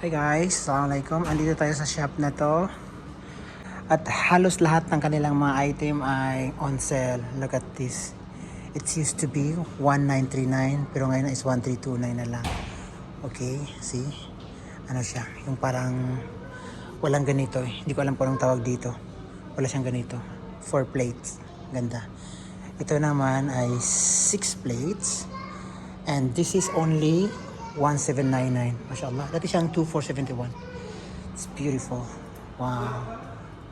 Hi guys, Assalamualaikum. Andito tayo sa shop na to. At halos lahat ng kanilang mga item ay on sale. Look at this. It used to be 1939 pero ngayon is 1329 na lang. Okay, see? Ano siya? Yung parang walang ganito eh. Hindi ko alam kung anong tawag dito. Wala siyang ganito. 4 plates. Ganda. Ito naman ay 6 plates. And this is only 1799. Mashallah. Dati siyang 2471. It's beautiful. Wow.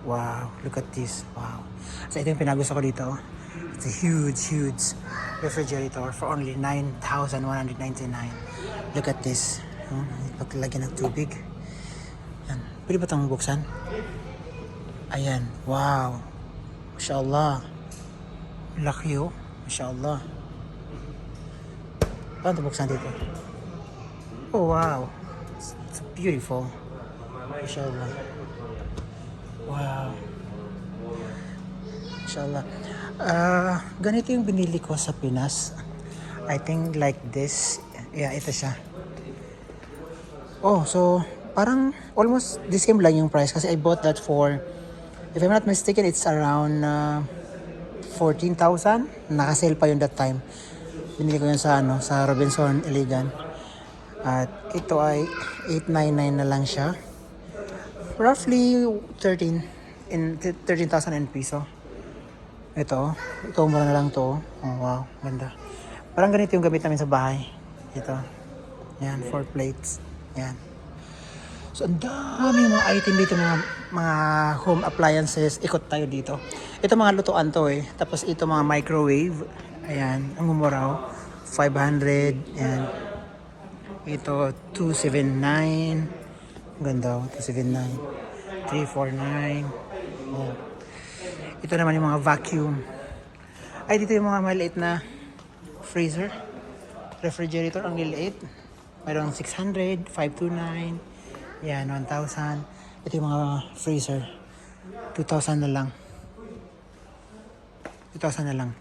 Wow. Look at this. Wow. So ito yung pinagusto ko dito. It's a huge refrigerator for only 9,199. Look at this. Paglagyan ng tubig. Yan. Pwede ba itong buksan? Ayan. Wow. Mashallah. Laki oh. Mashallah. Paano ito buksan dito? Oh wow, it's beautiful. Mashallah. Wow. Mashallah. Ganito yung binili ko sa Pinas. I think like this. Yeah, ito siya. Oh, so parang almost the same lang yung price kasi I bought that for, if I'm not mistaken, it's around 14,000. Naka-sale pa yun that time. Binili ko yun sa sa Robinson Iligan. At ito ay 899 na lang siya. Roughly 13,000 in piso. Ito mura na lang to. Oh, wow, ganda. Parang ganito yung gamit namin sa bahay. Ito. Yan, 4 plates. Yan. So, ang dami mga item dito, mga home appliances. Ikot tayo dito. Ito mga lutuan to eh. Tapos ito mga microwave. Ayan, ang umuraw. 500. Yan. Ito, 279. Ganda, 279. 349. Oh. Ito naman yung mga vacuum. Ay, dito yung mga maliit na freezer. Refrigerator, ang liliit. Mayroong 600, 529. Yan, 1,000. Ito yung mga freezer. 2,000 na lang. 2,000 na lang.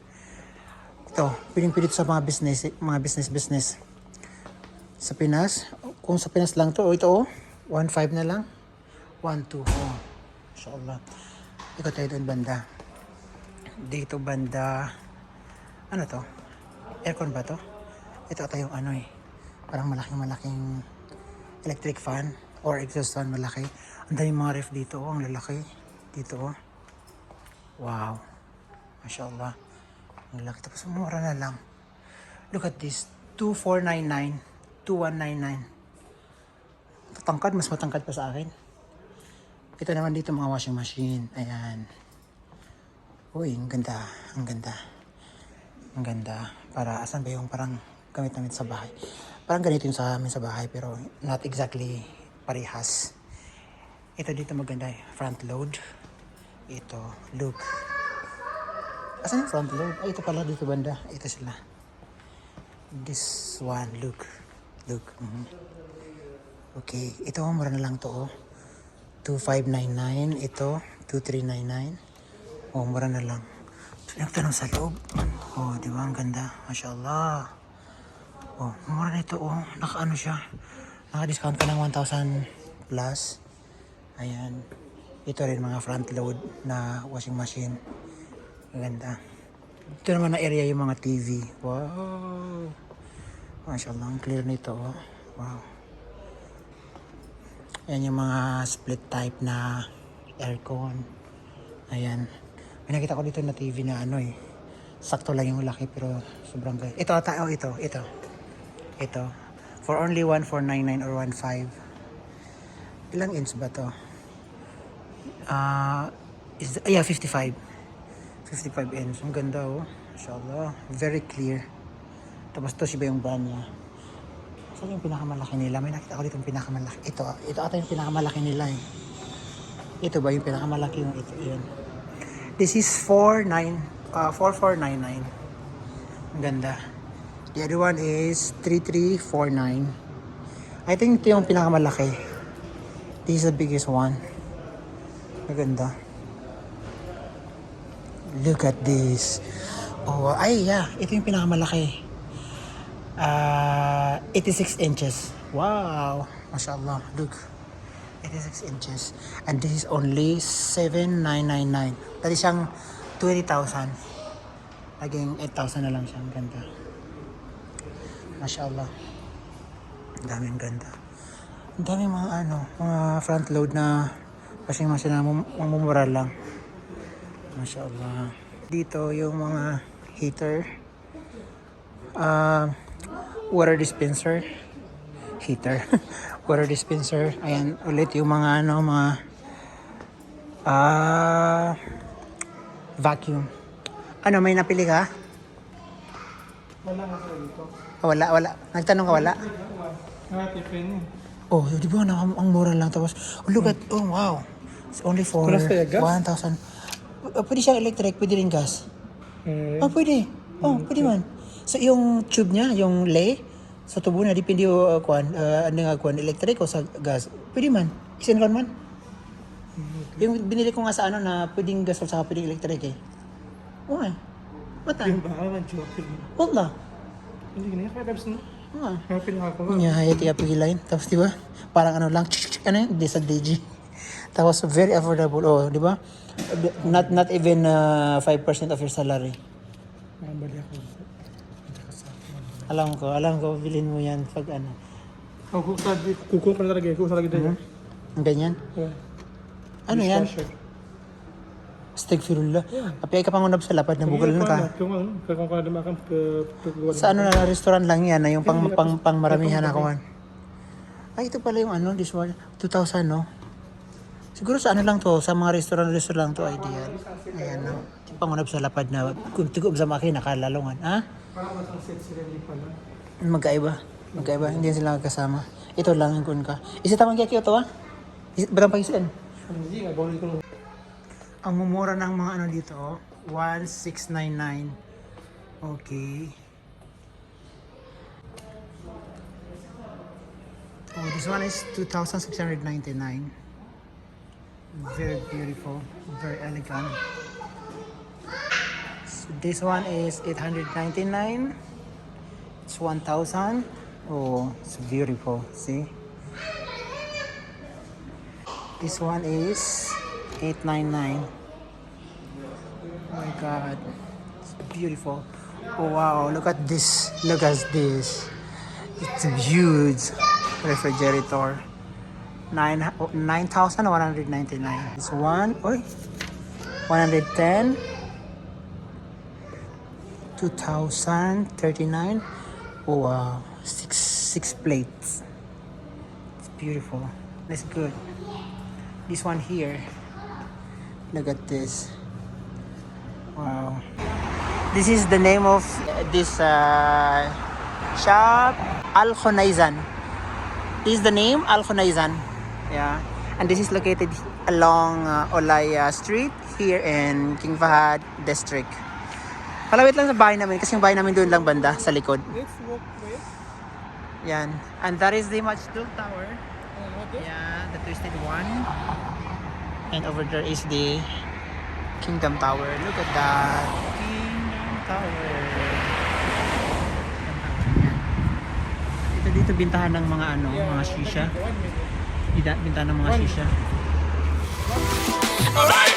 Ito, piling-pilit sa mga business. Sa Pinas, kung sa Pinas lang to, ito 1.5 na lang. 1.2. Oh, inshallah. Ikaw tayo doon banda. Dito banda, ano to? Aircon ba to? Ito ata yung parang malaking electric fan or exhaust fan malaki. Ang dami mga ref dito, ang lalaki. Dito wow. Mashallah. Ang lalaki. Tapos mura na lang. Look at this. 2,499. 2,199. Tatangkad, mas matangkad pa sa akin. Ito naman dito mga washing machine. Ayan. Uy, ang ganda. Ang ganda. Ang ganda. Para, asan ba yung parang gamit namin sa bahay? Parang ganito yung sa amin sa bahay, pero not exactly parehas. Ito dito maganda eh. Front load. Ito, look. Asan yung front load? Ay, ito pala dito banda. Ito sila. This one, look. Okay, ito mura na lang to 2,599. Ito 2,399. Oh, mura na lang. Nagtanong sa loob. Oh, di ba ang ganda? Mashallah. Oh, mura na ito naka siya. Naka-discount ka ng 1,000 plus. Ayan. Ito rin mga front load na washing machine. Ganda. Ito naman na area yung mga TV. Wow. Mashallah, ang clear nito Wow. Ayan yung mga split type na aircon. Ayan. May nakita ko dito na TV na sakto lang yung laki pero sobrang ganda. Ito ata, ito. For only 1,499 or 1,500. Ilang inch ba to? 55. 55 inch. Ang ganda Mashallah. Very clear. Tapos to siya ba yung brand niya? Saan yung pinakamalaki nila? May nakita ko dito yung pinakamalaki. Ito ata yung pinakamalaki nila eh. Ito ba yung pinakamalaki yung ito? Yun. This is 4,499. Ang ganda. The other one is 3,349. I think ito yung pinakamalaki. This is the biggest one. Maganda. Look at this. Oh, ay yeah. Ito yung pinakamalaki. 86 inches. Wow. MashaAllah, look. 86 inches. And this is only 7,999. Dati siyang 20,000. Naging 8,000 na lang siya. Ang ganda. MashaAllah. Ang daming ganda. Ang daming mga mga front load na washing machine na mamumura lang. MashaAllah. Dito yung mga heater. Water dispenser. Heater. Water dispenser. Ayan, ulit yung mga vacuum. Ano, may napili ka? Wala nga sa dito. Wala. Nagtanong ka, wala? Tiffany. Oh, di ba, ang mura lang. Tapos, oh, look at, oh, wow. It's only for Wala sa'yo gas? 1,000. Pwede siyang electric, pwede rin gas. Oh, pwede. Oh, pwede man. So, yung tube niya, yung lay, sa tubo na, dipindi o electric o sa gas. Pwede man. Isin ka man. Yung binili ko nga sa na pwedeng gas o sa pwedeng electric eh. Okay. Mata? Yung baka mag-joke. Wala. Hindi ganyan kaya tapos na. Happy na ako. Nya hayati apigilain. Tapos di ba? Parang lang, ano yun? Sa DG. Tapos very affordable. Oh, di ba? Not even 5% of your salary. Bali ako. Alam ko, bilhin mo yan pag Kuko ka na talaga. Kuko talaga dito. Ang ganyan? Ano yan? Astaghfirullah. Api ay kapangunab sa lapad na bugal na ka. Kung ka dumakan Sa na restaurant lang yan, yung pang maramihan na kawan. Ay, ito pala yung this one, 2,000, no? Siguro sa lang to, sa mga restaurant lang to, ideal. Ayan, no? Yung pangunab sa lapad na, kung tigom sa makina, nakalalungan. Ha? parang masang set sila hindi pala. Magkaiba, hindi sila kasama. Ito lang yung kun ka. Isa tamang kaya to, ha? Batang pag-isin. Hindi nga, bawal ko. Ang mumura ng mga dito, 1,699. Okay. Oh, this one is 2,699. Very beautiful, very elegant. So this one is 899. It's 1,000. Oh, it's beautiful. See? This one is 899. Oh my god, it's beautiful. Oh wow, look at this. It's a huge refrigerator. 9,199. This one, 110. 2,039. Oh wow, six plates. It's beautiful. That's good. This one here. Look at this. Wow. This is the name of this shop, Al Khunaizan. This is the name, Al Khunaizan. Yeah. And this is located along Olaya Street here in King Fahad District. Palawit lang sa bahay namin kasi yung bahay namin doon lang banda sa likod. Let's walk with. Yan. And that is the Majdul Tower. Yeah, the twisted one. And over there is the Kingdom Tower. Look at that. Kingdom Tower. Dito bintahan ng mga mga shisha. Bintahan ng mga shisha. Alright.